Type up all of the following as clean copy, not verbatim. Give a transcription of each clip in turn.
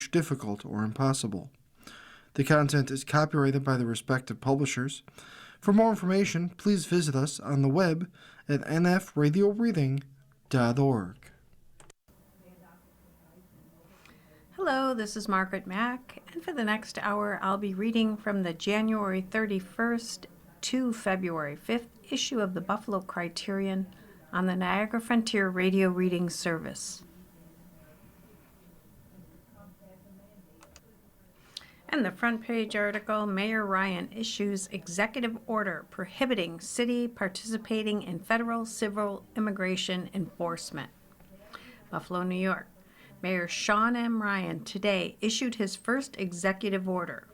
language difficult or impossible. The content is copyrighted by the respective publishers. For more information, please visit us on the web at nfradioreading.org. Hello, this is Margaret Mack, and for the next hour I'll be reading from the January 31st to February 5th issue of the Buffalo Criterion on the Niagara Frontier Radio Reading Service. And the front page article, Mayor Ryan issues executive order prohibiting city participating in federal civil immigration enforcement. Buffalo, New York. Mayor Sean M. Ryan today issued his first executive order,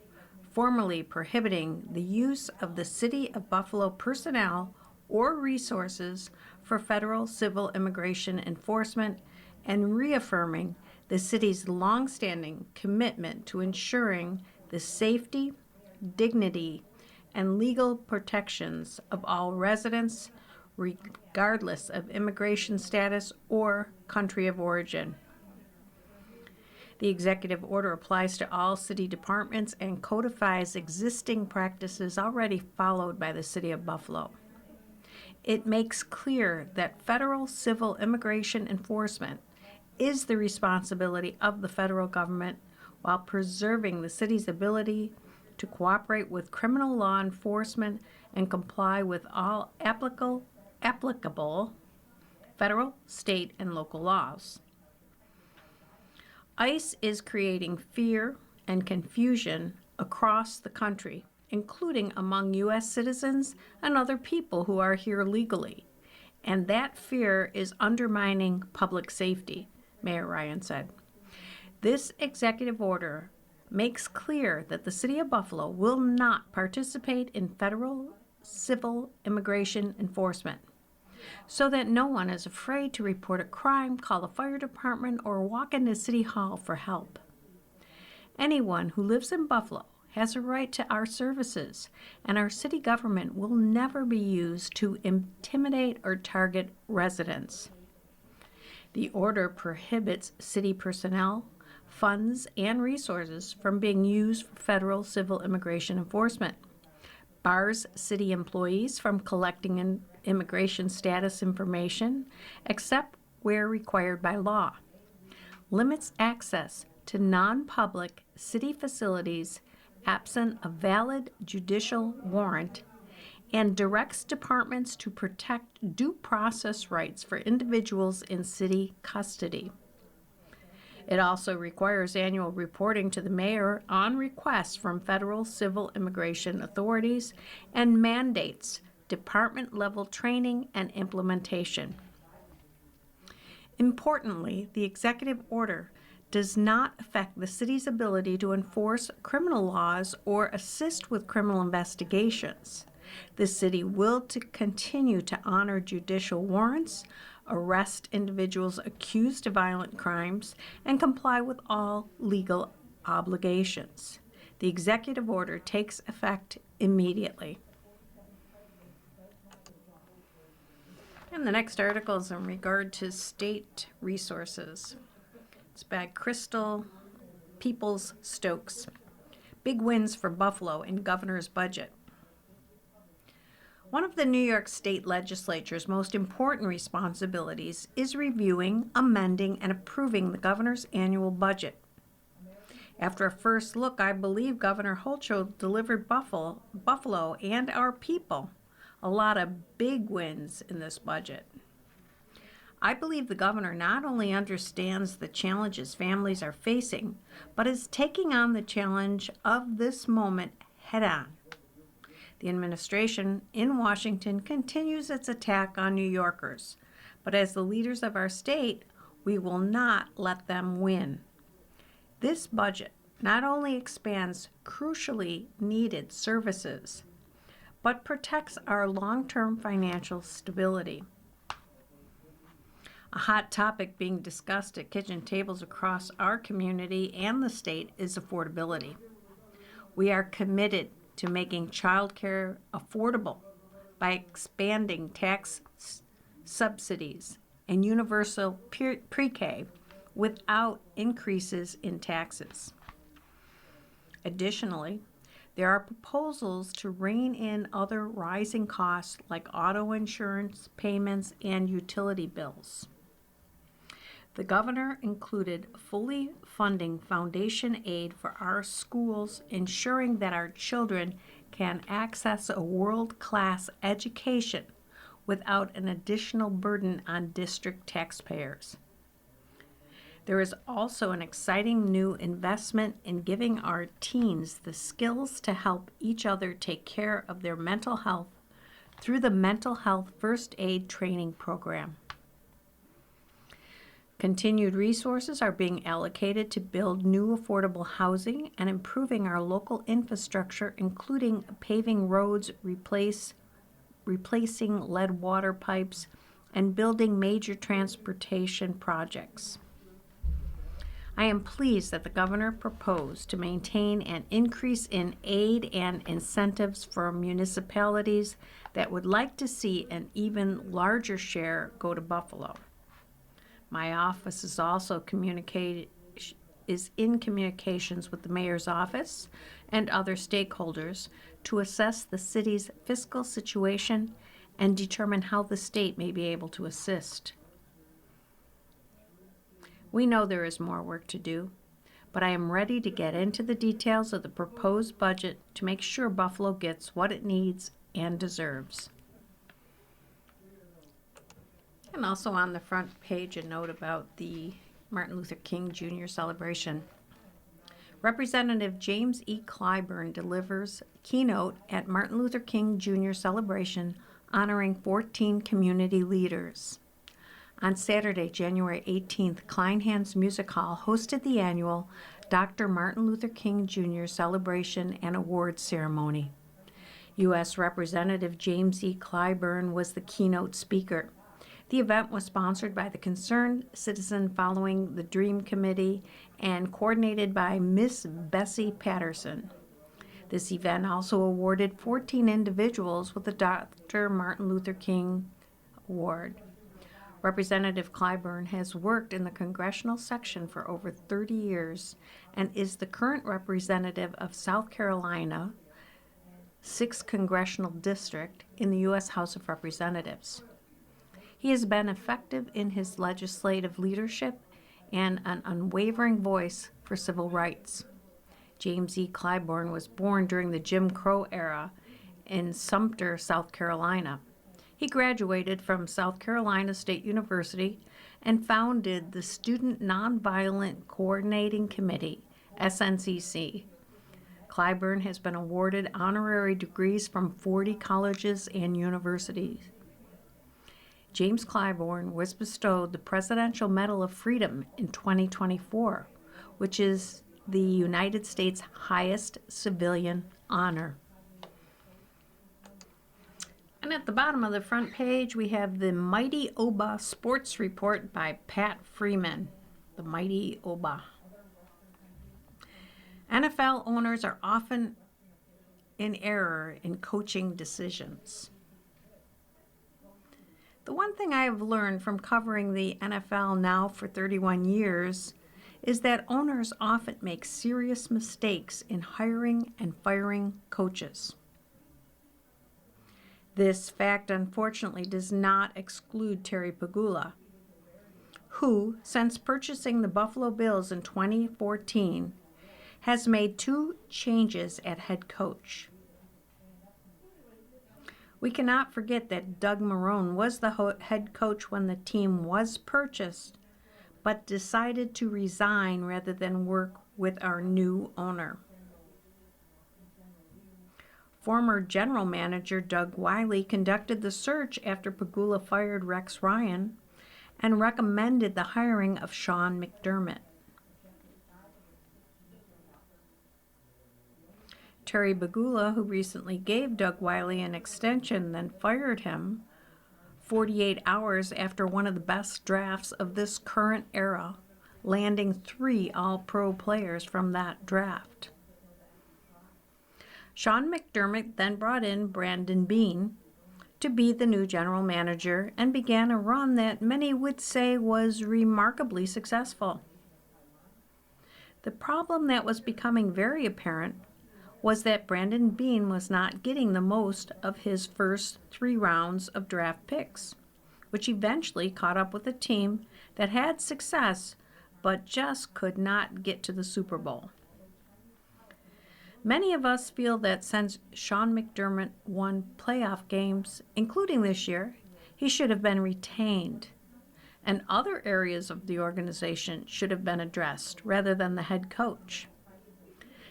formally prohibiting the use of the City of Buffalo personnel or resources for federal civil immigration enforcement and reaffirming the city's longstanding commitment to ensuring the safety, dignity, and legal protections of all residents, regardless of immigration status or country of origin. The executive order applies to all city departments and codifies existing practices already followed by the City of Buffalo. It makes clear that federal civil immigration enforcement is the responsibility of the federal government while preserving the city's ability to cooperate with criminal law enforcement and comply with all applicable federal, state, and local laws. ICE is creating fear and confusion across the country, including among U.S. citizens and other people who are here legally. And that fear is undermining public safety, Mayor Ryan said. This executive order makes clear that the City of Buffalo will not participate in federal civil immigration enforcement, so that no one is afraid to report a crime, call the fire department, or walk into City Hall for help. Anyone who lives in Buffalo has a right to our services, and our city government will never be used to intimidate or target residents. The order prohibits city personnel, funds, and resources from being used for federal civil immigration enforcement, bars city employees from collecting immigration status information, except where required by law, limits access to non-public city facilities absent a valid judicial warrant, and directs departments to protect due process rights for individuals in city custody. It also requires annual reporting to the mayor on requests from federal civil immigration authorities and mandates department-level training and implementation. Importantly, the executive order does not affect the city's ability to enforce criminal laws or assist with criminal investigations. The city will continue to honor judicial warrants, arrest individuals accused of violent crimes, and comply with all legal obligations. The executive order takes effect immediately. And the next article is in regard to state resources. It's by Crystal Peoples-Stokes. Big wins for Buffalo in governor's budget. One of the New York State Legislature's most important responsibilities is reviewing, amending, and approving the governor's annual budget. After a first look, I believe Governor Hochul delivered Buffalo and our people a lot of big wins in this budget. I believe the governor not only understands the challenges families are facing, but is taking on the challenge of this moment head on. The administration in Washington continues its attack on New Yorkers, but as the leaders of our state, we will not let them win. This budget not only expands crucially needed services, but protects our long-term financial stability. A hot topic being discussed at kitchen tables across our community and the state is affordability. We are committed to making childcare affordable by expanding tax subsidies and universal pre-K without increases in taxes. Additionally, there are proposals to rein in other rising costs like auto insurance payments and utility bills. The governor included fully funding foundation aid for our schools, ensuring that our children can access a world-class education without an additional burden on district taxpayers. There is also an exciting new investment in giving our teens the skills to help each other take care of their mental health through the Mental Health First Aid Training Program. Continued resources are being allocated to build new affordable housing and improving our local infrastructure, including paving roads, replacing lead water pipes, and building major transportation projects. I am pleased that the governor proposed to maintain an increase in aid and incentives for municipalities that would like to see an even larger share go to Buffalo. My office is also in communications with the mayor's office and other stakeholders to assess the city's fiscal situation and determine how the state may be able to assist. We know there is more work to do, but I am ready to get into the details of the proposed budget to make sure Buffalo gets what it needs and deserves. And also on the front page, a note about the Martin Luther King Jr. celebration. Representative James E. Clyburn delivers keynote at Martin Luther King Jr. celebration honoring 14 community leaders. On Saturday, January 18th, Kleinhans Music Hall hosted the annual Dr. Martin Luther King Jr. celebration and awards ceremony. U.S. Representative James E. Clyburn was the keynote speaker. The event was sponsored by the Concerned Citizen Following the Dream Committee and coordinated by Miss Bessie Patterson. This event also awarded 14 individuals with the Dr. Martin Luther King Award. Representative Clyburn has worked in the congressional section for over 30 years and is the current representative of South Carolina, 6th Congressional District in the U.S. House of Representatives. He has been effective in his legislative leadership and an unwavering voice for civil rights. James E. Clyburn was born during the Jim Crow era in Sumter, South Carolina. He graduated from South Carolina State University and founded the Student Nonviolent Coordinating Committee, SNCC. Clyburn has been awarded honorary degrees from 40 colleges and universities. James Clyburn was bestowed the Presidential Medal of Freedom in 2024, which is the United States' highest civilian honor. And at the bottom of the front page, we have the Mighty Oba Sports Report by Pat Freeman. The Mighty Oba. NFL owners are often in error in coaching decisions. The one thing I have learned from covering the NFL now for 31 years is that owners often make serious mistakes in hiring and firing coaches. This fact, unfortunately, does not exclude Terry Pegula, who, since purchasing the Buffalo Bills in 2014, has made 2 changes at head coach. We cannot forget that Doug Marrone was the head coach when the team was purchased, but decided to resign rather than work with our new owner. Former general manager Doug Wiley conducted the search after Pegula fired Rex Ryan and recommended the hiring of Sean McDermott. Terry Pegula, who recently gave Doug Wiley an extension, then fired him 48 hours after one of the best drafts of this current era, landing 3 All-Pro players from that draft. Sean McDermott then brought in Brandon Beane to be the new general manager and began a run that many would say was remarkably successful. The problem that was becoming very apparent was that Brandon Beane was not getting the most of his first 3 rounds of draft picks, which eventually caught up with a team that had success but just could not get to the Super Bowl. Many of us feel that since Sean McDermott won playoff games, including this year, he should have been retained, and other areas of the organization should have been addressed rather than the head coach.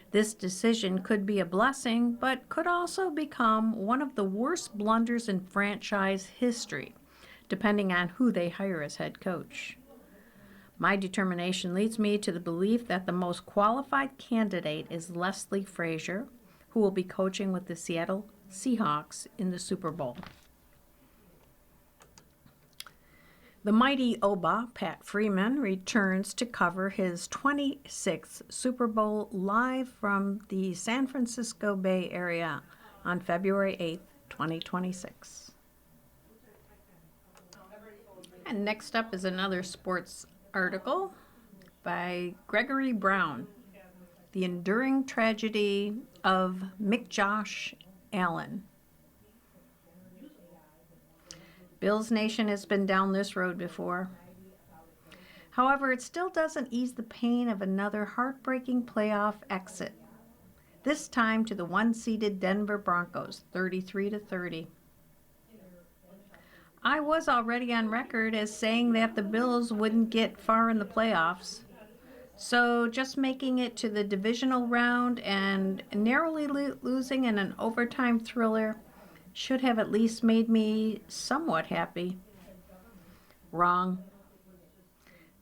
This decision could be a blessing, but could also become one of the worst blunders in franchise history, depending on who they hire as head coach. My determination leads me to the belief that the most qualified candidate is Leslie Frazier, who will be coaching with the Seattle Seahawks in the Super Bowl. The mighty Oba, Pat Freeman, returns to cover his 26th Super Bowl live from the San Francisco Bay Area on February 8th, 2026. And next up is another sports article by Gregory Brown, The Enduring Tragedy of McJosh Allen. Bills Nation has been down this road before. However, it still doesn't ease the pain of another heartbreaking playoff exit, this time to the 1-seeded Denver Broncos, 33-30. I was already on record as saying that the Bills wouldn't get far in the playoffs, so just making it to the divisional round and narrowly losing in an overtime thriller should have at least made me somewhat happy. Wrong.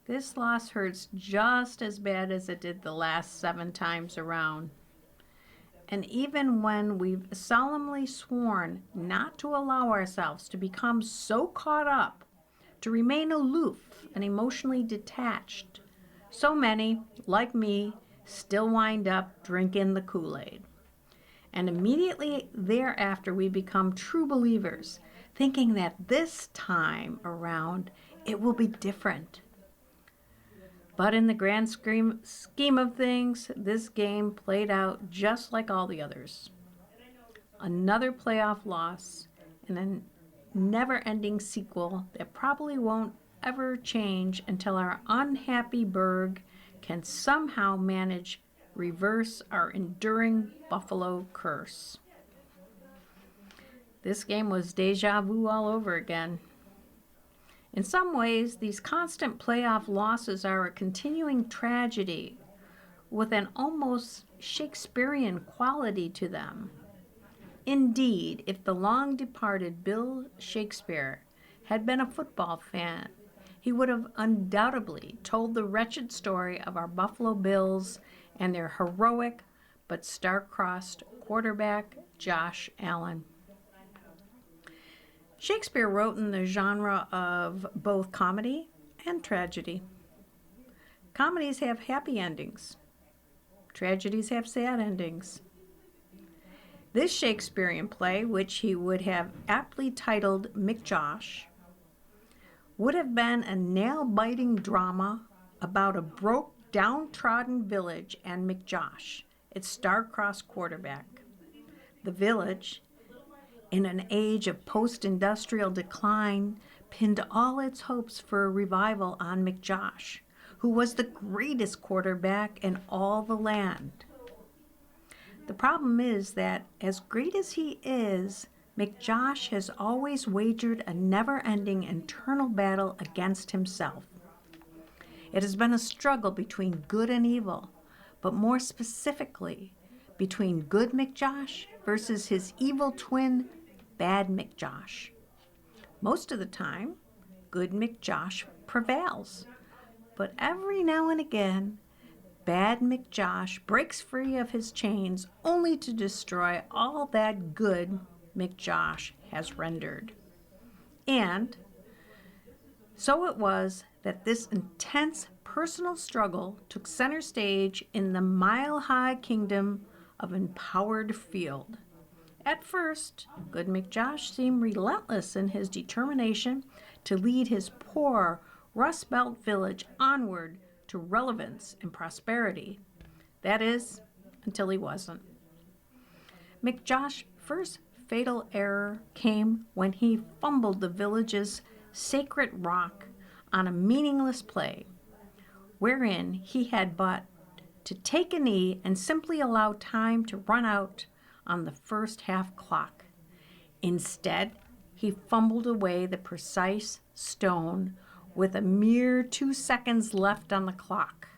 This loss hurts just as bad as it did the last 7 times around. And even when we've solemnly sworn not to allow ourselves to become so caught up, to remain aloof and emotionally detached, so many, like me, still wind up drinking the Kool-Aid. And immediately thereafter we become true believers, thinking that this time around it will be different. But in the grand scheme of things, this game played out just like all the others. Another playoff loss and a never-ending sequel that probably won't ever change until our unhappy Berg can somehow manage reverse our enduring Buffalo curse. This game was deja vu all over again. In some ways, these constant playoff losses are a continuing tragedy with an almost Shakespearean quality to them. Indeed, if the long-departed Bill Shakespeare had been a football fan, he would have undoubtedly told the wretched story of our Buffalo Bills and their heroic but star-crossed quarterback, Josh Allen. Shakespeare wrote in the genre of both comedy and tragedy. Comedies have happy endings. Tragedies have sad endings. This Shakespearean play, which he would have aptly titled McJosh, would have been a nail-biting drama about a broke, downtrodden village and McJosh, its star-crossed quarterback. The village, in an age of post-industrial decline, pinned all its hopes for a revival on McJosh, who was the greatest quarterback in all the land. The problem is that, as great as he is, McJosh has always wagered a never-ending internal battle against himself. It has been a struggle between good and evil, but more specifically, between good McJosh versus his evil twin, bad McJosh. Most of the time, good McJosh prevails, but every now and again, bad McJosh breaks free of his chains only to destroy all that good McJosh has rendered. And so it was that this intense personal struggle took center stage in the mile-high kingdom of Empowered Field, At first, good McJosh seemed relentless in his determination to lead his poor Rust Belt village onward to relevance and prosperity. That is, until he wasn't. McJosh's first fatal error came when he fumbled the village's sacred rock on a meaningless play, wherein he had but to take a knee and simply allow time to run out on the first half clock. Instead, he fumbled away the precise stone with a mere 2 seconds left on the clock,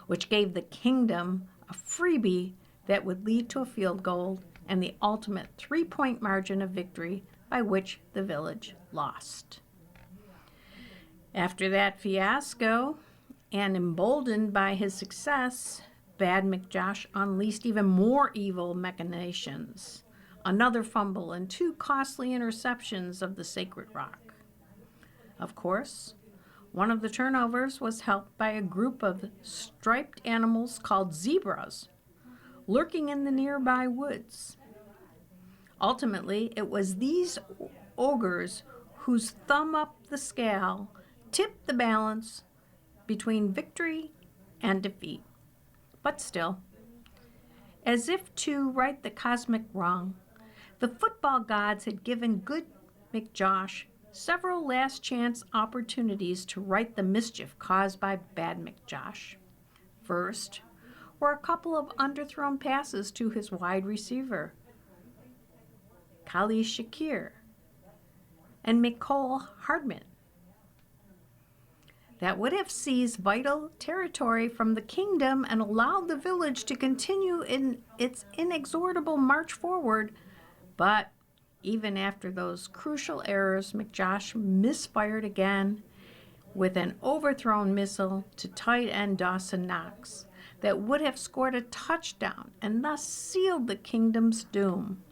which gave the kingdom a freebie that would lead to a field goal and the ultimate 3-point margin of victory by which the village lost. After that fiasco, and emboldened by his success, Bad McJosh unleashed even more evil machinations, another fumble and 2 costly interceptions of the sacred rock. Of course, one of the turnovers was helped by a group of striped animals called zebras, lurking in the nearby woods. Ultimately, it was these ogres whose thumb up the scale tipped the balance between victory and defeat. But still, as if to right the cosmic wrong, the football gods had given good McJosh several last chance opportunities to right the mischief caused by Bad McJosh. First were a couple of underthrown passes to his wide receiver, Kali Shakir and McCole Hardman, that would have seized vital territory from the kingdom and allowed the village to continue in its inexorable march forward. But even after those crucial errors, McJosh misfired again with an overthrown missile to tight end Dawson Knox that would have scored a touchdown and thus sealed the kingdom's doom.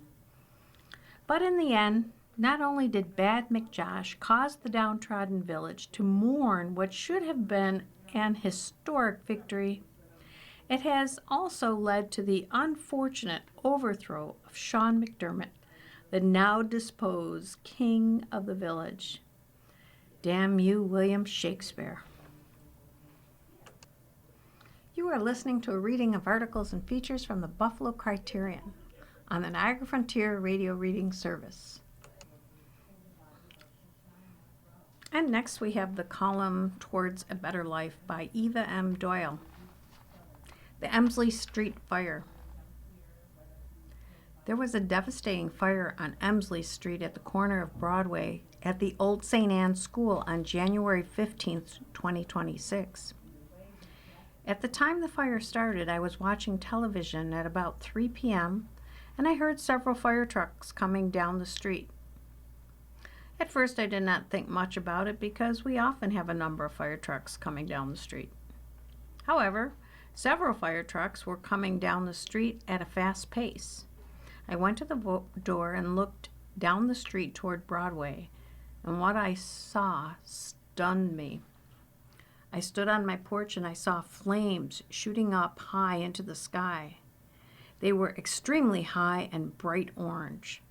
But in the end, not only did Bad McJosh cause the downtrodden village to mourn what should have been an historic victory, it has also led to the unfortunate overthrow of Sean McDermott, the now disposed king of the village. Damn you, William Shakespeare. You are listening to a reading of articles and features from the Buffalo Criterion on the Niagara Frontier Radio Reading Service. And next we have the column Towards a Better Life by Eva M. Doyle. The Emsley Street Fire. There was a devastating fire on Emsley Street at the corner of Broadway at the old St. Anne's School on January 15, 2026. At the time the fire started, I was watching television at about 3 p.m. and I heard several fire trucks coming down the street. At first, I did not think much about it because we often have a number of fire trucks coming down the street. However, several fire trucks were coming down the street at a fast pace. I went to the door and looked down the street toward Broadway, and what I saw stunned me. I stood on my porch and I saw flames shooting up high into the sky. They were extremely high and bright orange.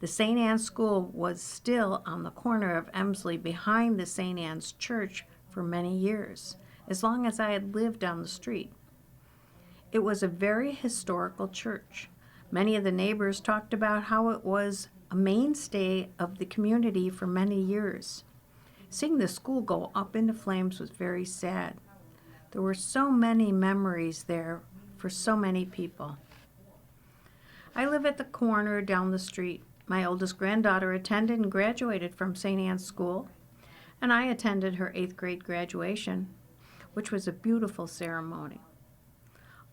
The St. Anne's School was still on the corner of Emsley behind the St. Anne's Church for many years, as long as I had lived down the street. It was a very historical church. Many of the neighbors talked about how it was a mainstay of the community for many years. Seeing the school go up into flames was very sad. There were so many memories there for so many people. I live at the corner down the street. My oldest granddaughter attended and graduated from St. Anne's School, and I attended her 8th grade graduation, which was a beautiful ceremony.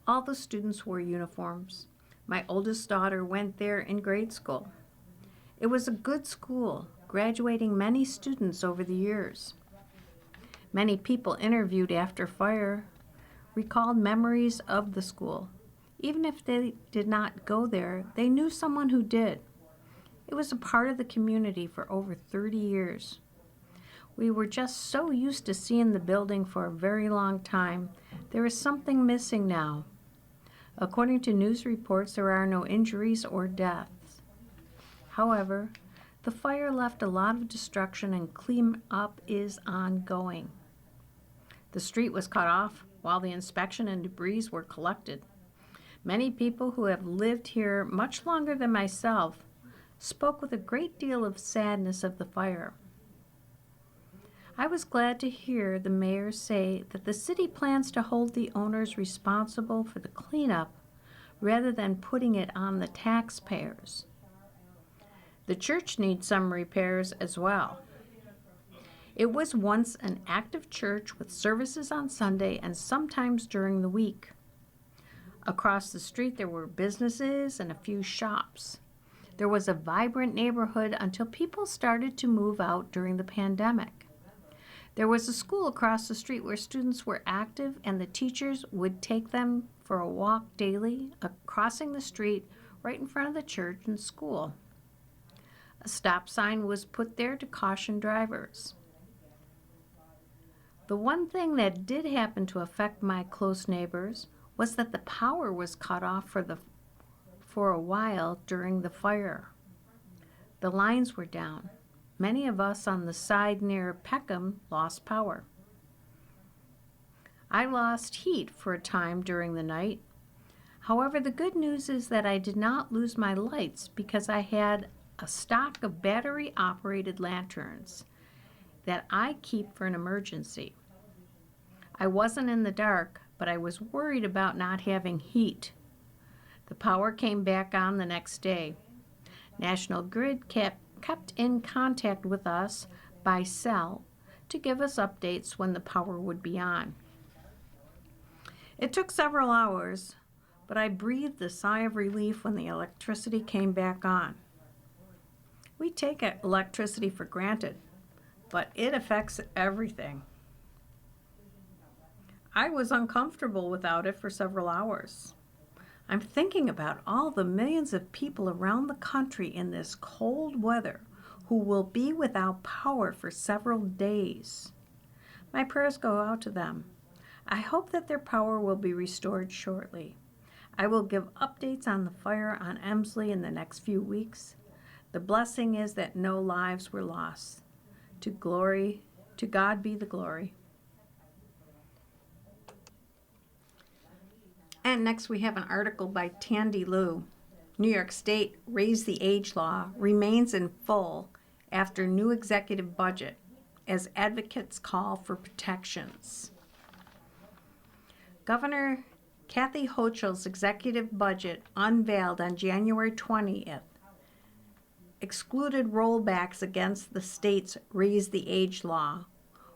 All the students wore uniforms. My oldest daughter went there in grade school. It was a good school, graduating many students over the years. Many people interviewed after fire recalled memories of the school. Even if they did not go there, they knew someone who did. It was a part of the community for over 30 years. We were just so used to seeing the building for a very long time. There is something missing now. According to news reports, there are no injuries or death. However, the fire left a lot of destruction and cleanup is ongoing. The street was cut off while the inspection and debris were collected. Many people who have lived here much longer than myself spoke with a great deal of sadness of the fire. I was glad to hear the mayor say that the city plans to hold the owners responsible for the cleanup rather than putting it on the taxpayers. The church needs some repairs as well. It was once an active church with services on Sunday and sometimes during the week. Across the street there were businesses and a few shops. There was a vibrant neighborhood until people started to move out during the pandemic. There was a school across the street where students were active and the teachers would take them for a walk daily, crossing the street right in front of the church and school. A stop sign was put there to caution drivers. The one thing that did happen to affect my close neighbors was that the power was cut off for a while during the fire. The lines were down. Many of us on the side near Peckham lost power. I lost heat for a time during the night. However, the good news is that I did not lose my lights because I had a stock of battery-operated lanterns that I keep for an emergency. I wasn't in the dark, but I was worried about not having heat. The power came back on the next day. National Grid kept in contact with us by cell to give us updates when the power would be on. It took several hours, but I breathed a sigh of relief when the electricity came back on. We take electricity for granted, but it affects everything. I was uncomfortable without it for several hours. I'm thinking about all the millions of people around the country in this cold weather who will be without power for several days. My prayers go out to them. I hope that their power will be restored shortly. I will give updates on the fire on Emsley in the next few weeks. The blessing is that no lives were lost. To God be the glory. And next we have an article by Tandy Liu. New York State raised the age law remains in full after new executive budget as advocates call for protections. Governor Kathy Hochul's executive budget unveiled on January 20th excluded rollbacks against the state's raise the age law,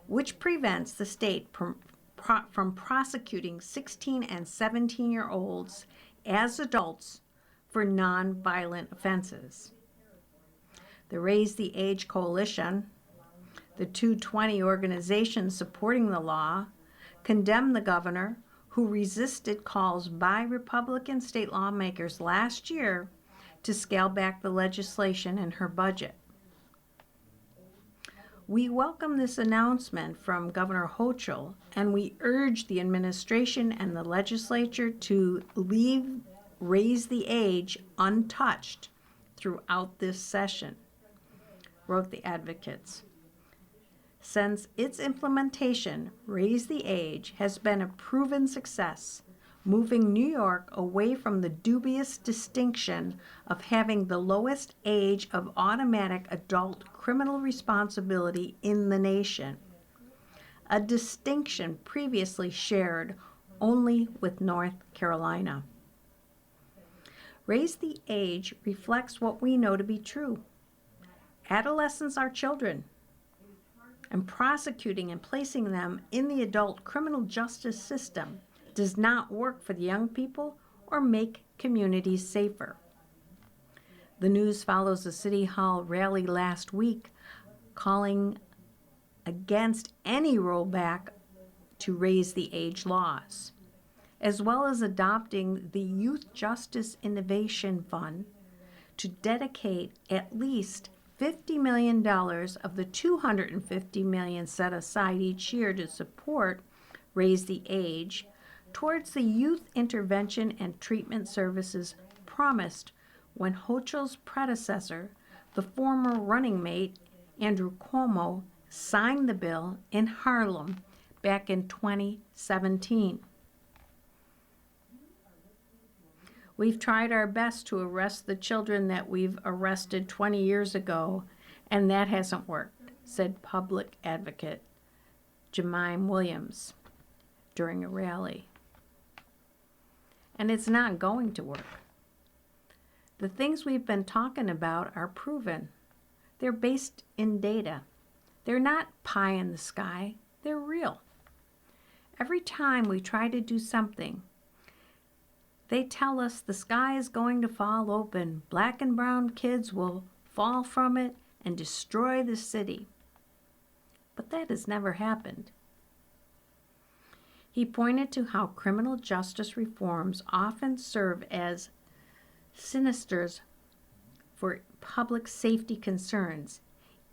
which prevents the state from prosecuting 16 and 17-year-olds as adults for nonviolent offenses. The Raise the Age Coalition, the 220 organizations supporting the law, condemned the governor, who resisted calls by Republican state lawmakers last year to scale back the legislation in her budget. We welcome this announcement from Governor Hochul, and we urge the administration and the legislature to leave Raise the Age untouched throughout this session, wrote the advocates. Since its implementation, Raise the Age has been a proven success, moving New York away from the dubious distinction of having the lowest age of automatic adult criminal responsibility in the nation, a distinction previously shared only with North Carolina. Raise the Age reflects what we know to be true. Adolescents are children, and prosecuting and placing them in the adult criminal justice system does not work for the young people or make communities safer. The news follows a City Hall rally last week calling against any rollback to Raise the Age laws, as well as adopting the Youth Justice Innovation Fund to dedicate at least $50 million of the $250 million set aside each year to support Raise the Age towards the youth intervention and treatment services promised when Hochul's predecessor, the former running mate, Andrew Cuomo, signed the bill in Harlem back in 2017. We've tried our best to arrest the children that we've arrested 20 years ago, and that hasn't worked, said public advocate Jemime Williams during a rally. And it's not going to work. The things we've been talking about are proven. They're based in data. They're not pie in the sky. They're real. Every time we try to do something, they tell us the sky is going to fall open. Black and brown kids will fall from it and destroy the city. But that has never happened. He pointed to how criminal justice reforms often serve as sinisters for public safety concerns,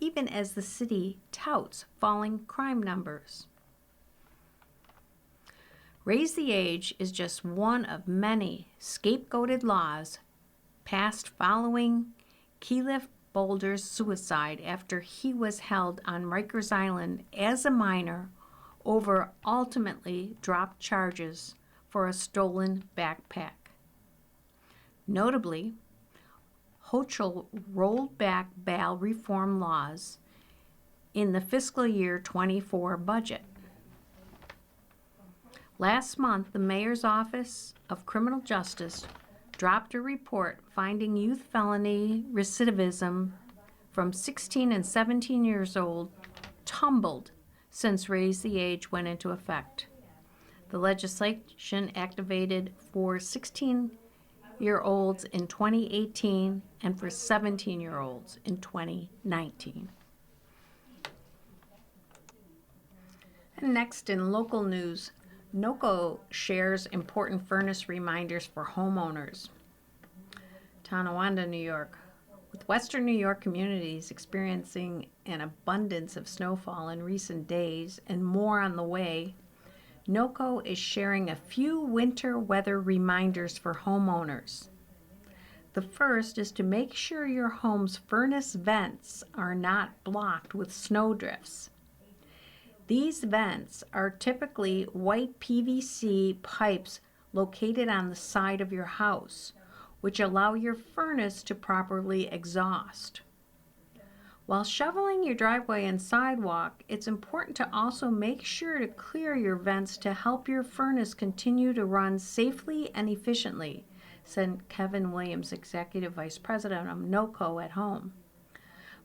even as the city touts falling crime numbers. Raise the Age is just one of many scapegoated laws passed following Keyleth Boulder's suicide after he was held on Rikers Island as a minor over ultimately dropped charges for a stolen backpack. Notably, Hochul rolled back bail reform laws in the fiscal year 24 budget. Last month, the Mayor's Office of Criminal Justice dropped a report finding youth felony recidivism from 16 and 17 years old tumbled since Raise the Age went into effect. The legislation activated for 16-year-olds in 2018 and for 17-year-olds in 2019. And next, in local news, NOCO shares important furnace reminders for homeowners. Tonawanda, New York. With Western New York communities experiencing an abundance of snowfall in recent days and more on the way, NOCO is sharing a few winter weather reminders for homeowners. The first is to make sure your home's furnace vents are not blocked with snowdrifts. These vents are typically white PVC pipes located on the side of your house, which allow your furnace to properly exhaust. While shoveling your driveway and sidewalk, it's important to also make sure to clear your vents to help your furnace continue to run safely and efficiently, said Kevin Williams, Executive Vice President of NOCO at Home.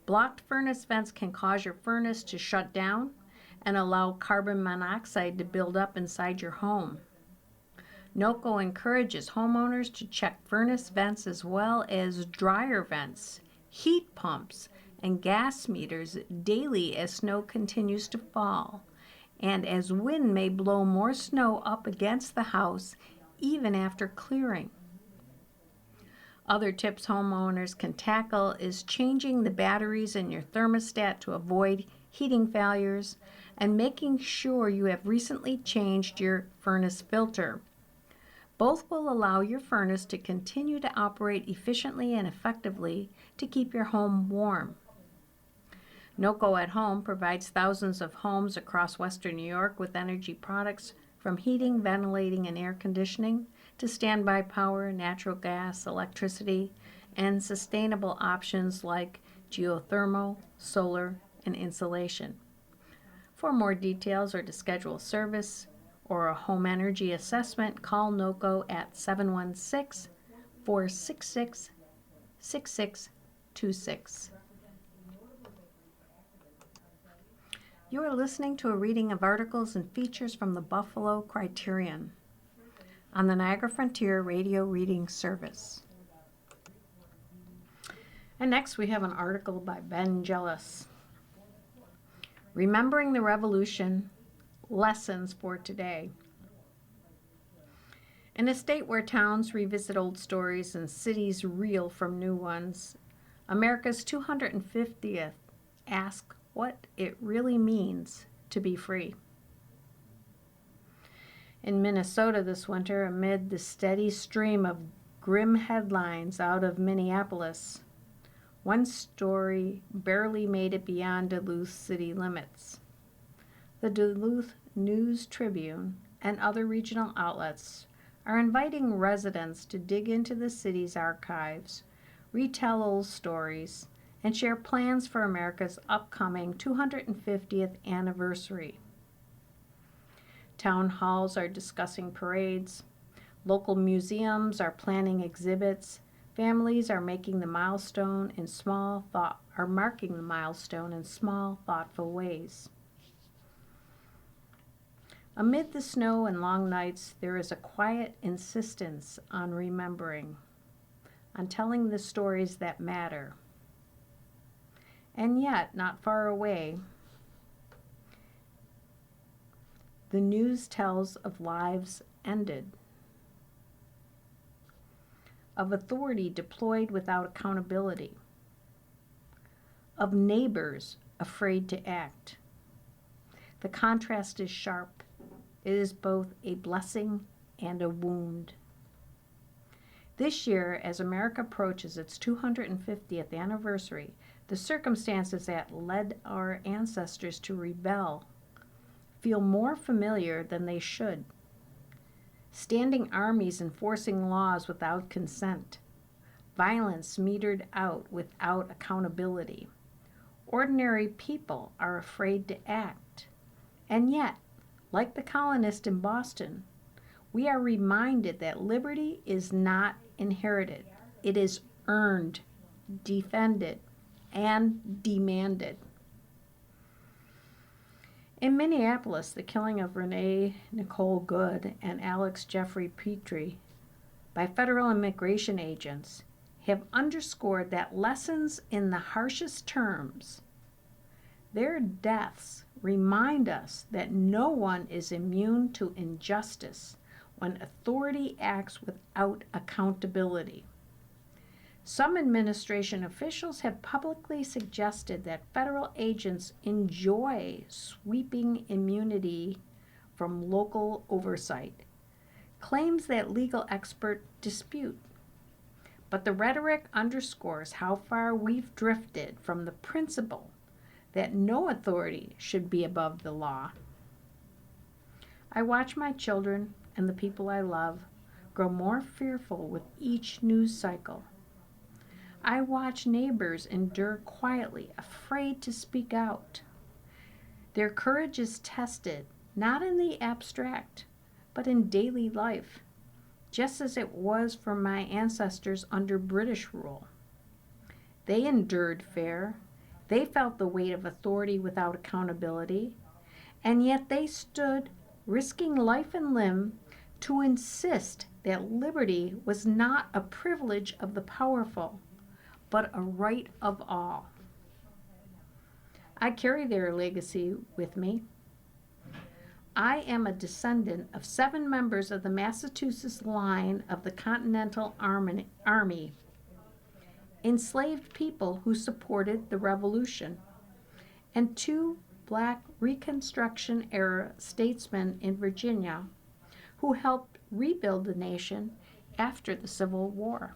Blocked furnace vents can cause your furnace to shut down and allow carbon monoxide to build up inside your home. NOCO encourages homeowners to check furnace vents as well as dryer vents, heat pumps, and gas meters daily as snow continues to fall, and as wind may blow more snow up against the house even after clearing. Other tips homeowners can tackle is changing the batteries in your thermostat to avoid heating failures, and making sure you have recently changed your furnace filter. Both will allow your furnace to continue to operate efficiently and effectively to keep your home warm. NOCO at Home provides thousands of homes across Western New York with energy products from heating, ventilating, and air conditioning to standby power, natural gas, electricity, and sustainable options like geothermal, solar, and insulation. For more details or to schedule service or a home energy assessment, call NOCO at 716-466-6626. You are listening to a reading of articles and features from the Buffalo Criterion on the Niagara Frontier Radio Reading Service. And next we have an article by Ben Jealous. Remembering the Revolution, Lessons for Today. In a state where towns revisit old stories and cities reel from new ones, America's 250th asks what it really means to be free. In Minnesota this winter, amid the steady stream of grim headlines out of Minneapolis, One story barely made it beyond Duluth city limits. The Duluth News Tribune and other regional outlets are inviting residents to dig into the city's archives, retell old stories, and share plans for America's upcoming 250th anniversary. Town halls are discussing parades, local museums are planning exhibits, families are marking the milestone in small, thoughtful ways. Amid the snow and long nights, there is a quiet insistence on remembering, on telling the stories that matter. And yet, not far away, the news tells of lives ended, of authority deployed without accountability, of neighbors afraid to act. The contrast is sharp. It is both a blessing and a wound. This year, as America approaches its 250th anniversary, the circumstances that led our ancestors to rebel feel more familiar than they should. Standing armies enforcing laws without consent, violence metered out without accountability. Ordinary people are afraid to act. And yet, like the colonists in Boston, we are reminded that liberty is not inherited. It is earned, defended, and demanded. In Minneapolis, the killing of Renee Nicole Good and Alex Jeffrey Petrie by federal immigration agents have underscored that lessons in the harshest terms. Their deaths remind us that no one is immune to injustice when authority acts without accountability. Some administration officials have publicly suggested that federal agents enjoy sweeping immunity from local oversight, claims that legal experts dispute. But the rhetoric underscores how far we've drifted from the principle that no authority should be above the law. I watch my children and the people I love grow more fearful with each news cycle. I watch neighbors endure quietly, afraid to speak out. Their courage is tested, not in the abstract, but in daily life, just as it was for my ancestors under British rule. They endured fear. They felt the weight of authority without accountability, and yet they stood, risking life and limb, to insist that liberty was not a privilege of the powerful, but a right of all. I carry their legacy with me. I am a descendant of 7 members of the Massachusetts line of the Continental Army, enslaved people who supported the Revolution, and 2 Black Reconstruction-era statesmen in Virginia who helped rebuild the nation after the Civil War.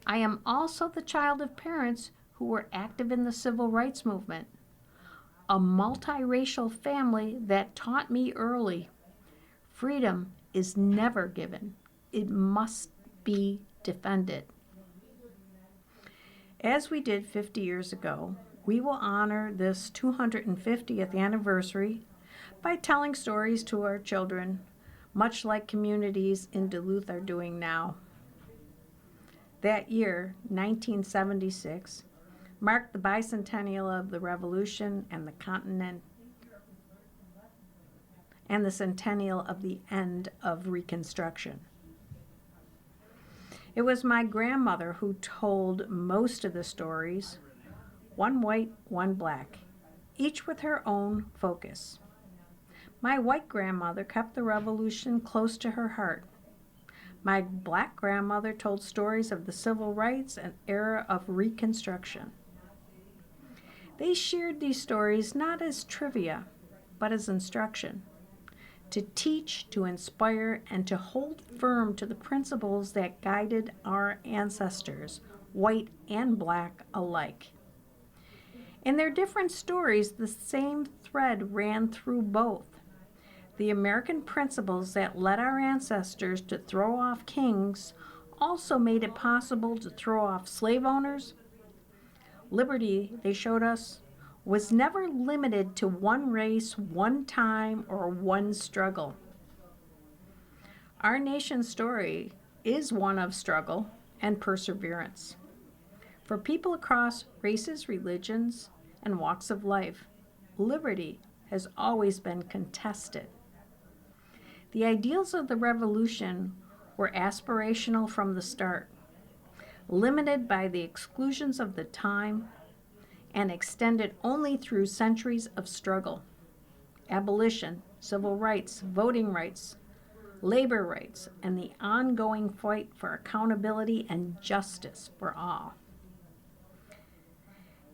I am also the child of parents who were active in the civil rights movement, a multiracial family that taught me early, freedom is never given. It must be defended. As we did 50 years ago, we will honor this 250th anniversary by telling stories to our children, much like communities in Duluth are doing now. That year, 1976, marked the bicentennial of the Revolution and the continent, and the centennial of the end of Reconstruction. It was my grandmother who told most of the stories, one white, one black, each with her own focus. My white grandmother kept the Revolution close to her heart. My black grandmother told stories of the civil rights and era of Reconstruction. They shared these stories not as trivia, but as instruction, to teach, to inspire, and to hold firm to the principles that guided our ancestors white and black alike. In their different stories, the same thread ran through both. The American principles that led our ancestors to throw off kings also made it possible to throw off slave owners. Liberty, they showed us, was never limited to one race, one time, or one struggle. Our nation's story is one of struggle and perseverance. For people across races, religions, and walks of life, liberty has always been contested. The ideals of the revolution were aspirational from the start, limited by the exclusions of the time, and extended only through centuries of struggle. Abolition, civil rights, voting rights, labor rights, and the ongoing fight for accountability and justice for all.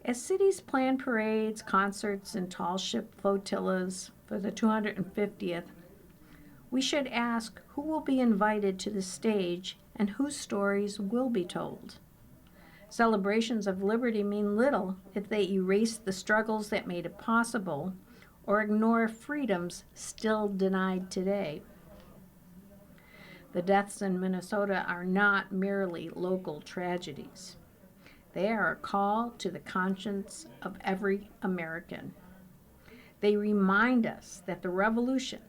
As cities plan parades, concerts, and tall ship flotillas for the 250th, we should ask who will be invited to the stage and whose stories will be told. Celebrations of liberty mean little if they erase the struggles that made it possible or ignore freedoms still denied today. The deaths in Minnesota are not merely local tragedies. They are a call to the conscience of every American. They remind us that the revolution,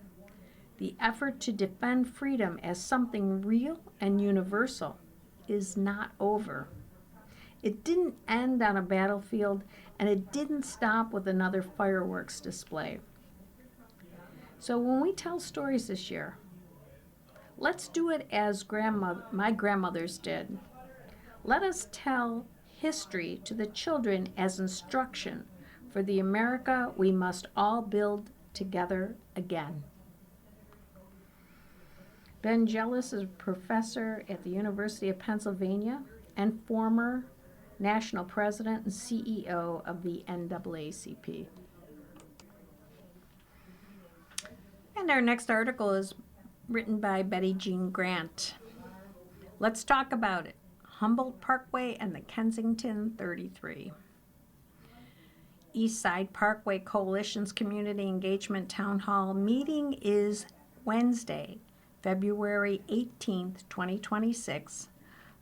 the effort to defend freedom as something real and universal, is not over. It didn't end on a battlefield, and it didn't stop with another fireworks display. So when we tell stories this year, let's do it as my grandmothers did. Let us tell history to the children as instruction for the America we must all build together again. Ben Jealous is a professor at the University of Pennsylvania and former national president and CEO of the NAACP. And our next article is written by Betty Jean Grant. Let's talk about it. Humboldt Parkway and the Kensington 33. East Side Parkway Coalition's Community Engagement Town Hall meeting is Wednesday, February 18th, 2026,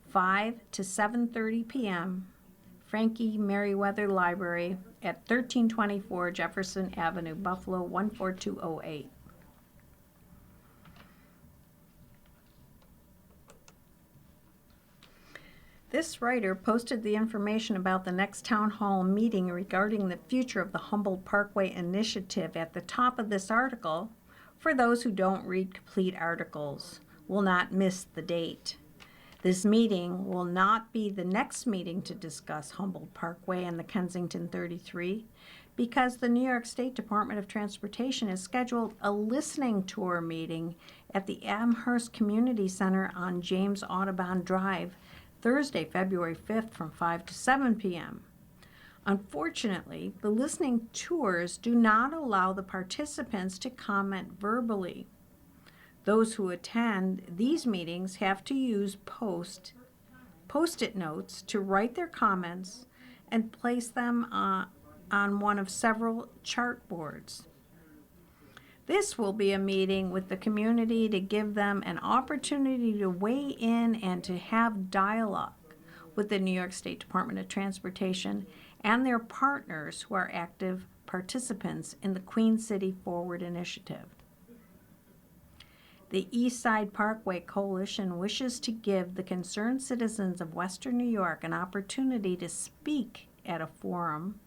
5 to 7:30 p.m., Frankie Merriweather Library at 1324 Jefferson Avenue, Buffalo 14208. This writer posted the information about the next town hall meeting regarding the future of the Humboldt Parkway Initiative at the top of this article. For those who don't read complete articles, will not miss the date. This meeting will not be the next meeting to discuss Humboldt Parkway and the Kensington 33 because the New York State Department of Transportation has scheduled a listening tour meeting at the Amherst Community Center on James Audubon Drive, Thursday, February 5th from 5 to 7 p.m. Unfortunately, the listening tours do not allow the participants to comment verbally. Those who attend these meetings have to use post-it notes to write their comments and place them on one of several chart boards. This will be a meeting with the community to give them an opportunity to weigh in and to have dialogue with the New York State Department of Transportation and their partners who are active participants in the Queen City Forward Initiative. The East Side Parkway Coalition wishes to give the concerned citizens of Western New York an opportunity to speak at a forum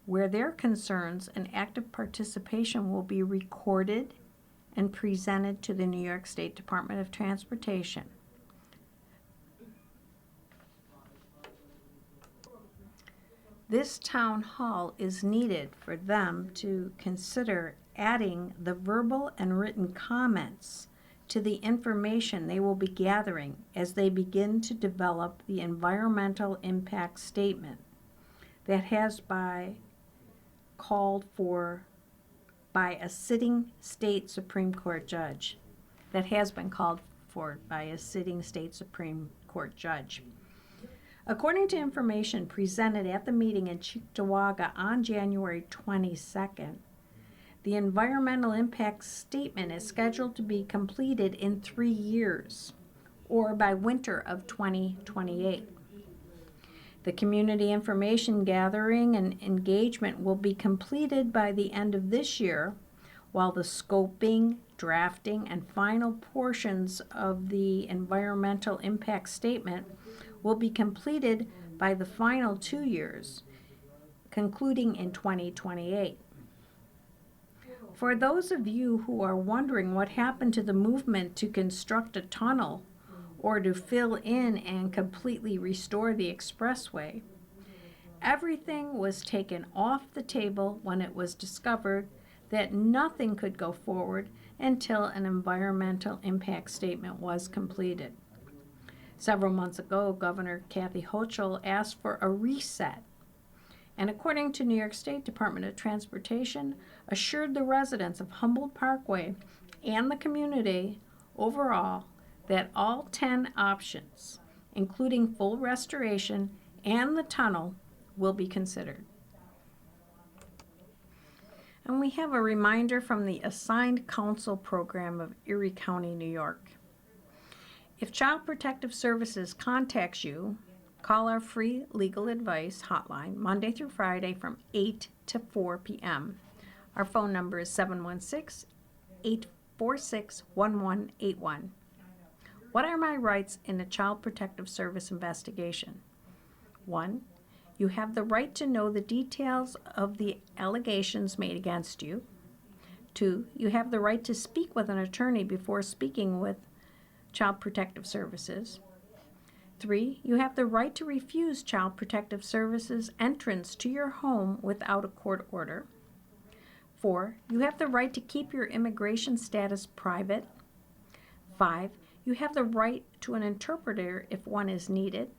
where their concerns and active participation will be recorded and presented to the New York State Department of Transportation. This town hall is needed for them to consider adding the verbal and written comments to the information they will be gathering as they begin to develop the environmental impact statement that has been called for by a sitting state Supreme Court judge. for by a sitting state Supreme Court judge. According to information presented at the meeting in Cheektowaga on January 22nd, the environmental impact statement is scheduled to be completed in 3 years, or by winter of 2028. The community information gathering and engagement will be completed by the end of this year, while the scoping, drafting, and final portions of the environmental impact statement will be completed by the final 2 years, concluding in 2028. For those of you who are wondering what happened to the movement to construct a tunnel or to fill in and completely restore the expressway, everything was taken off the table when it was discovered that nothing could go forward until an environmental impact statement was completed. Several months ago, Governor Kathy Hochul asked for a reset, and according to New York State Department of Transportation, assured the residents of Humboldt Parkway and the community overall that all 10 options, including full restoration and the tunnel, will be considered. And we have a reminder from the Assigned Counsel Program of Erie County, New York. If Child Protective Services contacts you, call our free legal advice hotline Monday through Friday from 8 to 4 p.m. Our phone number is 716-846-1181. What are my rights in a Child Protective Service investigation? 1. You have the right to know the details of the allegations made against you. 2. You have the right to speak with an attorney before speaking with Child Protective Services. 3. You have the right to refuse Child Protective Services entrance to your home without a court order. 4. You have the right to keep your immigration status private. 5. You have the right to an interpreter if one is needed.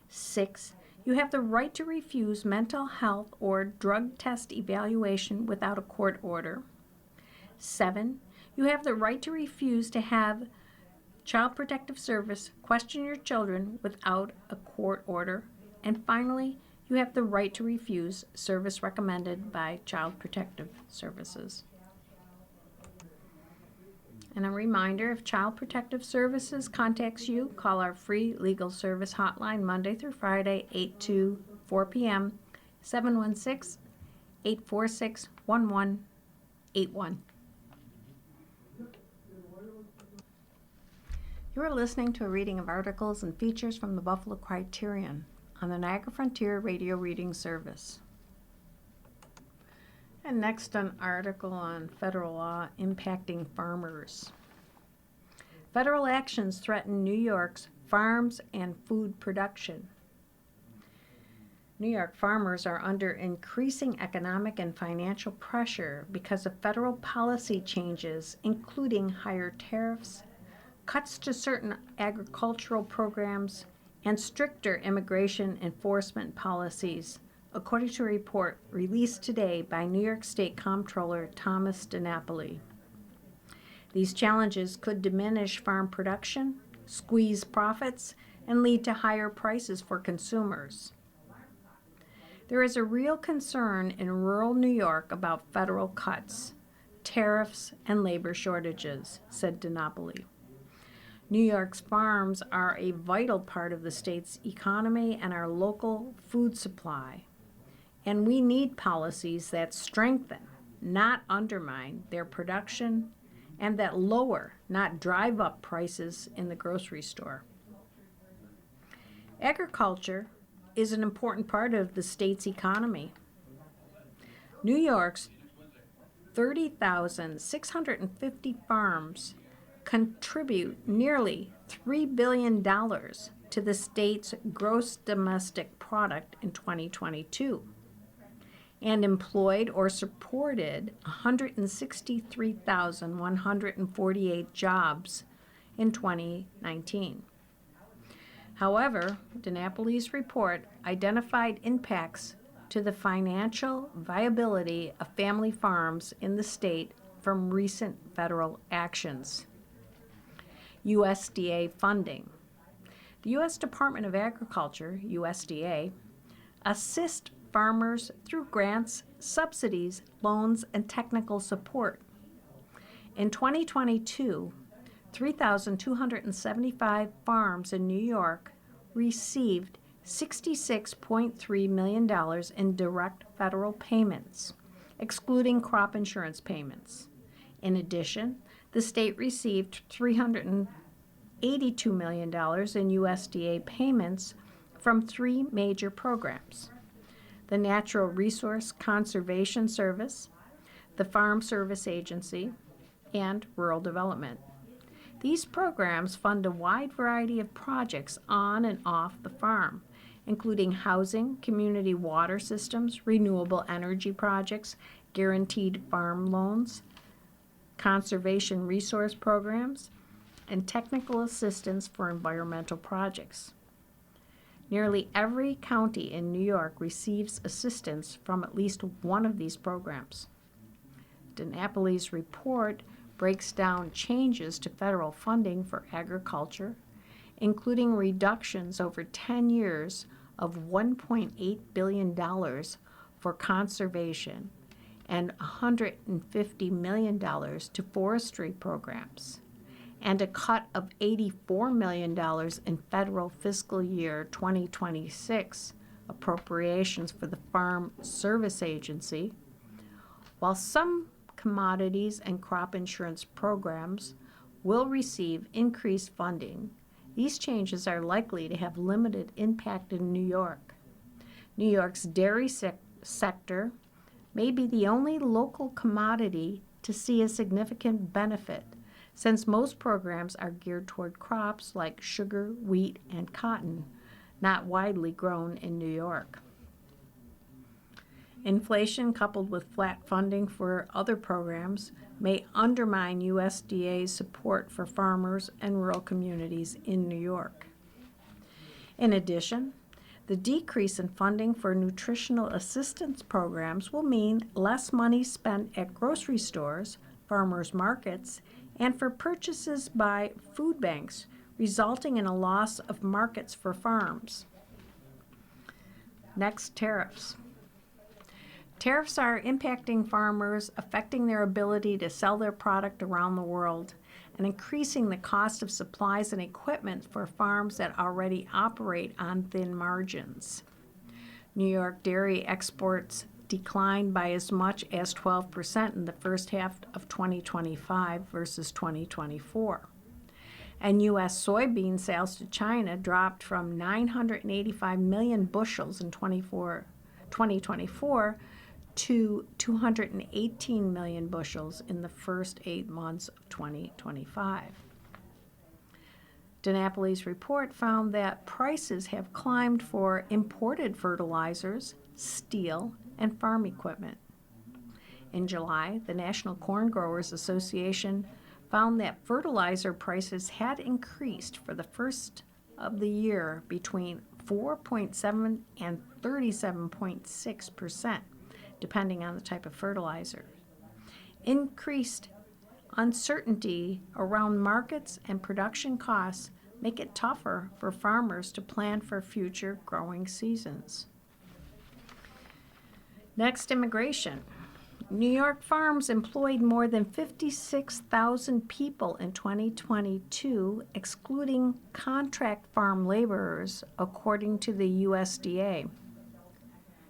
6. You have the right to refuse mental health or drug test evaluation without a court order. 7. You have the right to refuse to have Child Protective Service question your children without a court order. And finally, you have the right to refuse service recommended by Child Protective Services. And a reminder, if Child Protective Services contacts you, call our free legal service hotline Monday through Friday, 8 to 4 p.m., 716-846-1181. You are listening to a reading of articles and features from the Buffalo Criterion on the Niagara Frontier Radio Reading Service. And next, an article on federal law impacting farmers. Federal actions threaten New York's farms and food production. New York farmers are under increasing economic and financial pressure because of federal policy changes, including higher tariffs, cuts to certain agricultural programs, and stricter immigration enforcement policies, according to a report released today by New York State Comptroller Thomas DiNapoli. These challenges could diminish farm production, squeeze profits, and lead to higher prices for consumers. There is a real concern in rural New York about federal cuts, tariffs, and labor shortages, said DiNapoli. New York's farms are a vital part of the state's economy and our local food supply, and we need policies that strengthen, not undermine, their production, and that lower, not drive up prices in the grocery store. Agriculture is an important part of the state's economy. New York's 30,650 farms contribute nearly $3 billion to the state's gross domestic product in 2022 and employed or supported 163,148 jobs in 2019. However, DiNapoli's report identified impacts to the financial viability of family farms in the state from recent federal actions. USDA funding. The U.S. Department of Agriculture, USDA, assists farmers through grants, subsidies, loans, and technical support. In 2022, 3,275 farms in New York received $66.3 million in direct federal payments, excluding crop insurance payments. In addition, the state received $382 million in USDA payments from three major programs: the Natural Resource Conservation Service, the Farm Service Agency, and Rural Development. These programs fund a wide variety of projects on and off the farm, including housing, community water systems, renewable energy projects, guaranteed farm loans, conservation resource programs, and technical assistance for environmental projects. Nearly every county in New York receives assistance from at least one of these programs. DiNapoli's report breaks down changes to federal funding for agriculture, including reductions over 10 years of $1.8 billion for conservation and $150 million to forestry programs, and a cut of $84 million in federal fiscal year 2026 appropriations for the Farm Service Agency. While some commodities and crop insurance programs will receive increased funding, these changes are likely to have limited impact in New York. New York's dairy sector may be the only local commodity to see a significant benefit, since most programs are geared toward crops like sugar, wheat, and cotton, not widely grown in New York. Inflation, coupled with flat funding for other programs, may undermine USDA's support for farmers and rural communities in New York. In addition, the decrease in funding for nutritional assistance programs will mean less money spent at grocery stores, farmers markets, and for purchases by food banks, resulting in a loss of markets for farms. Next, tariffs. Tariffs are impacting farmers, affecting their ability to sell their product around the world, and increasing the cost of supplies and equipment for farms that already operate on thin margins. New York dairy exports declined by as much as 12% in the first half of 2025 versus 2024. And U.S. soybean sales to China dropped from 985 million bushels in 2024 to 218 million bushels in the first 8 months of 2025. DiNapoli's report found that prices have climbed for imported fertilizers, steel, and farm equipment. In July, the National Corn Growers Association found that fertilizer prices had increased for the first of the year between 4.7 and 37.6%, depending on the type of fertilizer. Increased uncertainty around markets and production costs make it tougher for farmers to plan for future growing seasons. Next, immigration. New York farms employed more than 56,000 people in 2022, excluding contract farm laborers, according to the USDA.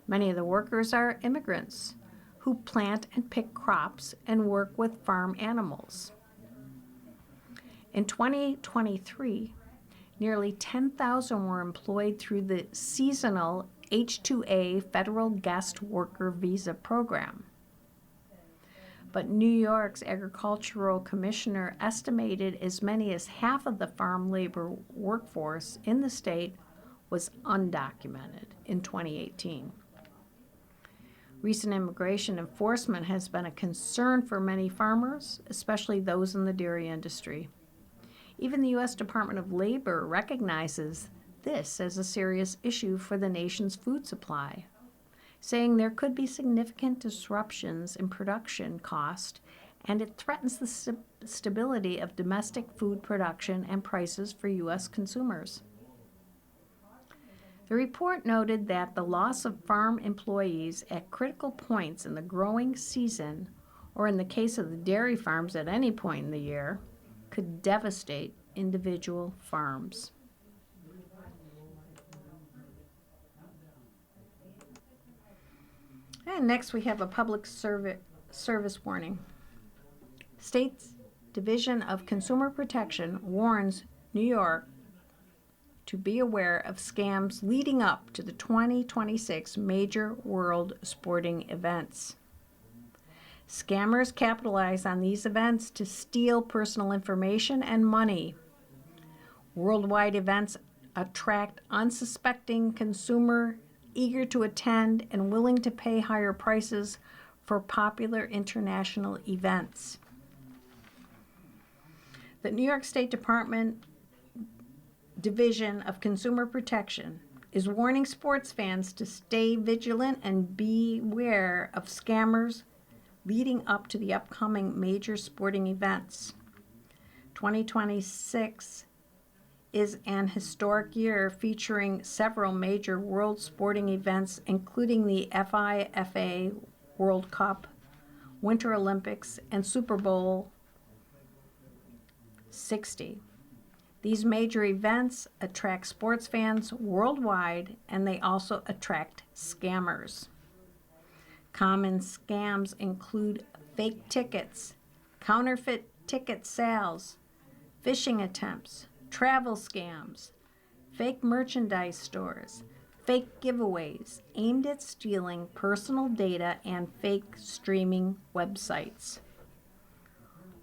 Many of the workers are immigrants who plant and pick crops and work with farm animals. In 2023, nearly 10,000 were employed through the seasonal H-2A federal guest worker visa program. But New York's agricultural commissioner estimated as many as half of the farm labor workforce in the state was undocumented in 2018. Recent immigration enforcement has been a concern for many farmers, especially those in the dairy industry. Even the U.S. Department of Labor recognizes this as a serious issue for the nation's food supply, saying there could be significant disruptions in production cost and it threatens the stability of domestic food production and prices for U.S. consumers. The report noted that the loss of farm employees at critical points in the growing season, or in the case of the dairy farms at any point in the year, could devastate individual farms. And next we have a public service warning. State's Division of Consumer Protection warns New York to be aware of scams leading up to the 2026 major world sporting events. Scammers capitalize on these events to steal personal information and money. Worldwide events attract unsuspecting consumers eager to attend and willing to pay higher prices for popular international events. The New York State Department Division of Consumer Protection is warning sports fans to stay vigilant and beware of scammers leading up to the upcoming major sporting events. 2026 is an historic year featuring several major world sporting events, including the FIFA World Cup, Winter Olympics, and Super Bowl 60. These major events attract sports fans worldwide, and they also attract scammers. Common scams include fake tickets, counterfeit ticket sales, phishing attempts, travel scams, fake merchandise stores, fake giveaways aimed at stealing personal data, and fake streaming websites.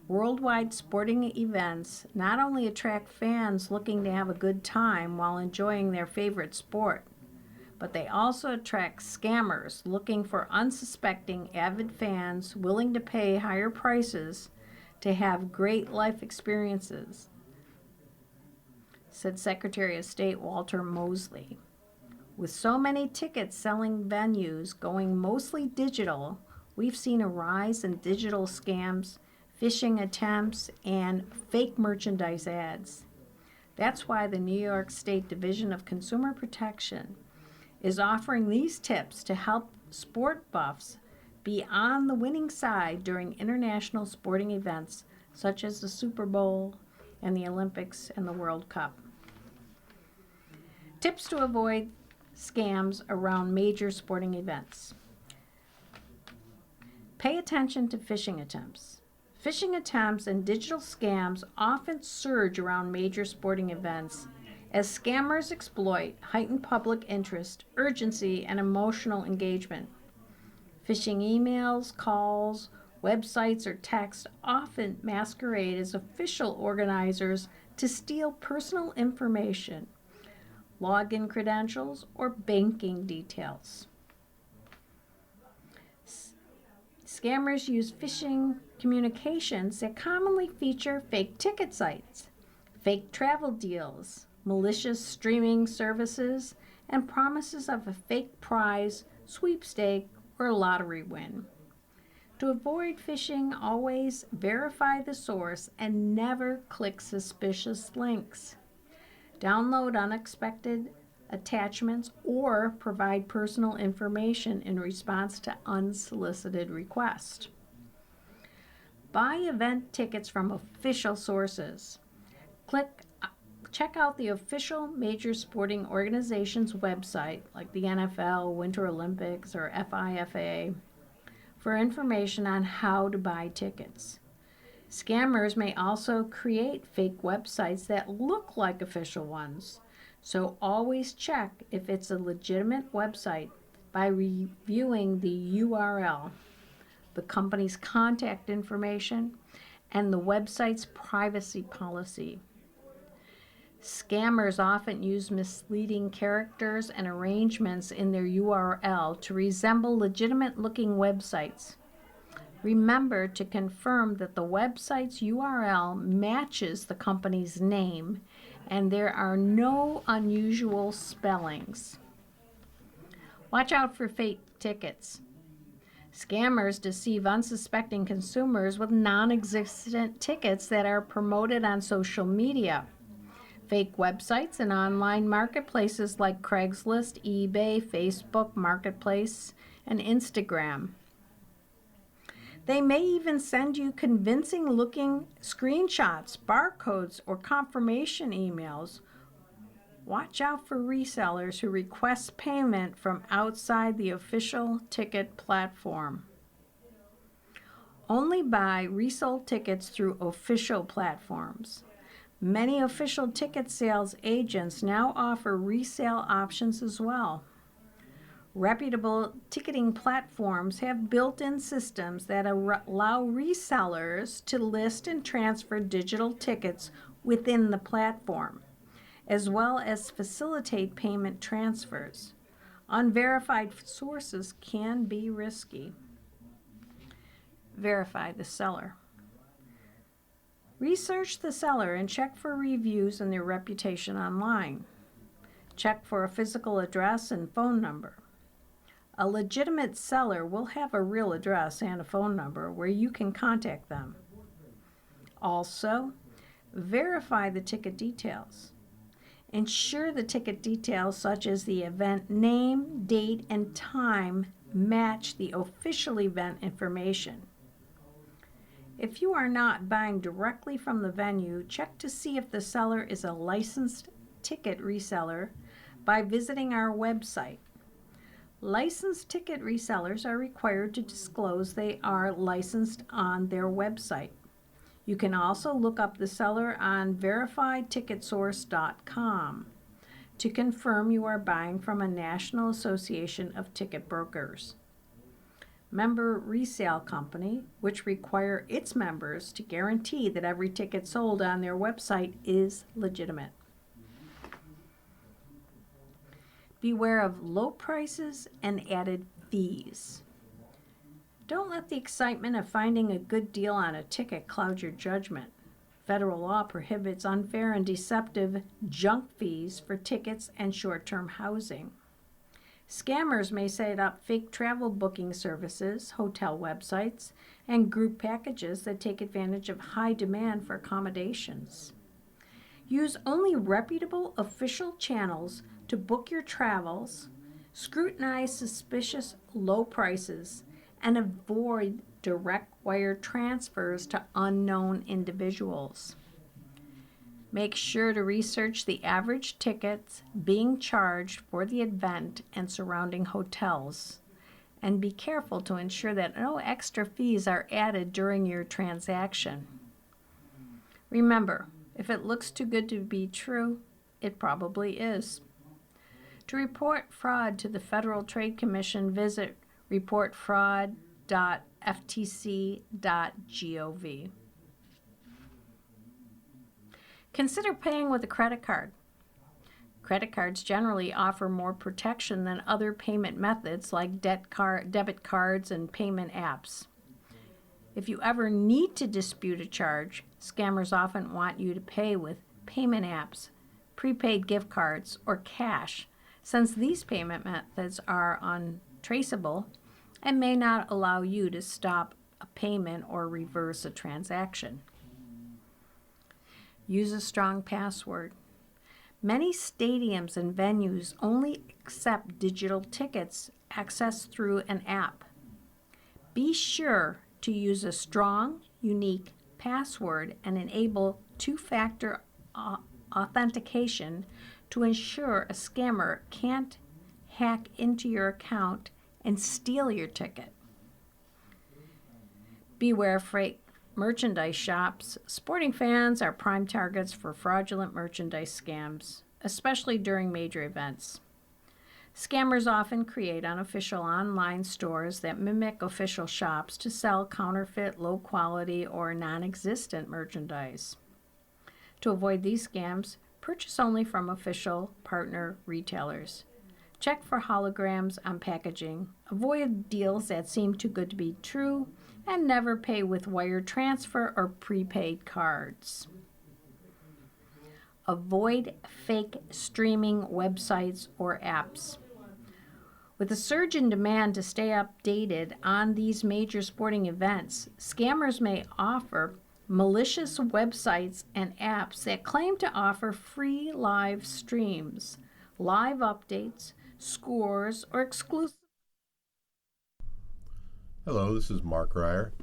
Worldwide sporting events not only attract fans looking to have a good time while enjoying their favorite sport, but they also attract scammers looking for unsuspecting avid fans willing to pay higher prices to have great life experiences, said Secretary of State Walter Mosley. With so many ticket selling venues going mostly digital, we've seen a rise in digital scams, phishing attempts, and fake merchandise ads. That's why the New York State Division of Consumer Protection is offering these tips to help sport buffs be on the winning side during international sporting events such as the Super Bowl and the Olympics and the World Cup. Tips to avoid scams around major sporting events. Pay attention to phishing attempts. Phishing attempts and digital scams often surge around major sporting events as scammers exploit heightened public interest, urgency, and emotional engagement. Phishing emails, calls, websites, or texts often masquerade as official organizers to steal personal information, login credentials, or banking details. Scammers use phishing communications that commonly feature fake ticket sites, fake travel deals, malicious streaming services, and promises of a fake prize, sweepstake, or lottery win. To avoid phishing, always verify the source and never click suspicious links. Download unexpected attachments or provide personal information in response to unsolicited requests. Buy event tickets from official sources. Check out the official major sporting organization's website, like the NFL, Winter Olympics, or FIFA, for information on how to buy tickets. Scammers may also create fake websites that look like official ones, so always check if it's a legitimate website by reviewing the URL, the company's contact information, and the website's privacy policy. Scammers often use misleading characters and arrangements in their URL to resemble legitimate-looking websites. Remember to confirm that the website's URL matches the company's name and there are no unusual spellings. Watch out for fake tickets. Scammers deceive unsuspecting consumers with non-existent tickets that are promoted on social media. Fake websites and online marketplaces like Craigslist, eBay, Facebook Marketplace, and Instagram. They may even send you convincing-looking screenshots, barcodes, or confirmation emails. Watch out for resellers who request payment from outside the official ticket platform. Only buy resold tickets through official platforms. Many official ticket sales agents now offer resale options as well. Reputable ticketing platforms have built-in systems that allow resellers to list and transfer digital tickets within the platform, as well as facilitate payment transfers. Unverified sources can be risky. Verify the seller. Research the seller and check for reviews and their reputation online. Check for a physical address and phone number. A legitimate seller will have a real address and a phone number where you can contact them. Also, verify the ticket details. Ensure the ticket details such as the event name, date, and time match the official event information. If you are not buying directly from the venue, check to see if the seller is a licensed ticket reseller by visiting our website. Licensed ticket resellers are required to disclose they are licensed on their website. You can also look up the seller on verifiedticketsource.com to confirm you are buying from a National Association of Ticket Brokers member resale company, which require its members to guarantee that every ticket sold on their website is legitimate. Beware of low prices and added fees. Don't let the excitement of finding a good deal on a ticket cloud your judgment. Federal law prohibits unfair and deceptive junk fees for tickets and short-term housing. Scammers may set up fake travel booking services, hotel websites, and group packages that take advantage of high demand for accommodations. Use only reputable official channels to book your travels, scrutinize suspicious low prices, and avoid direct wire transfers to unknown individuals. Make sure to research the average tickets being charged for the event and surrounding hotels, and be careful to ensure that no extra fees are added during your transaction. Remember, if it looks too good to be true, it probably is. To report fraud to the Federal Trade Commission, visit reportfraud.ftc.gov. Consider paying with a credit card. Credit cards generally offer more protection than other payment methods like debit cards and payment apps. If you ever need to dispute a charge, scammers often want you to pay with payment apps, prepaid gift cards, or cash, since these payment methods are untraceable and may not allow you to stop a payment or reverse a transaction. Use a strong password. Many stadiums and venues only accept digital tickets accessed through an app. Be sure to use a strong, unique password and enable two-factor authentication to ensure a scammer can't hack into your account and steal your ticket. Beware fake merchandise shops. Sporting fans are prime targets for fraudulent merchandise scams, especially during major events. Scammers often create unofficial online stores that mimic official shops to sell counterfeit, low quality, or non-existent merchandise. To avoid these scams, purchase only from official partner retailers. Check for holograms on packaging. Avoid deals that seem too good to be true, and never pay with wire transfer or prepaid cards. Avoid fake streaming websites or apps. With a surge in demand to stay updated on these major sporting events, scammers may offer malicious websites and apps that claim to offer free live streams, live updates, scores, or exclusive. Hello, this is Mark Ryer.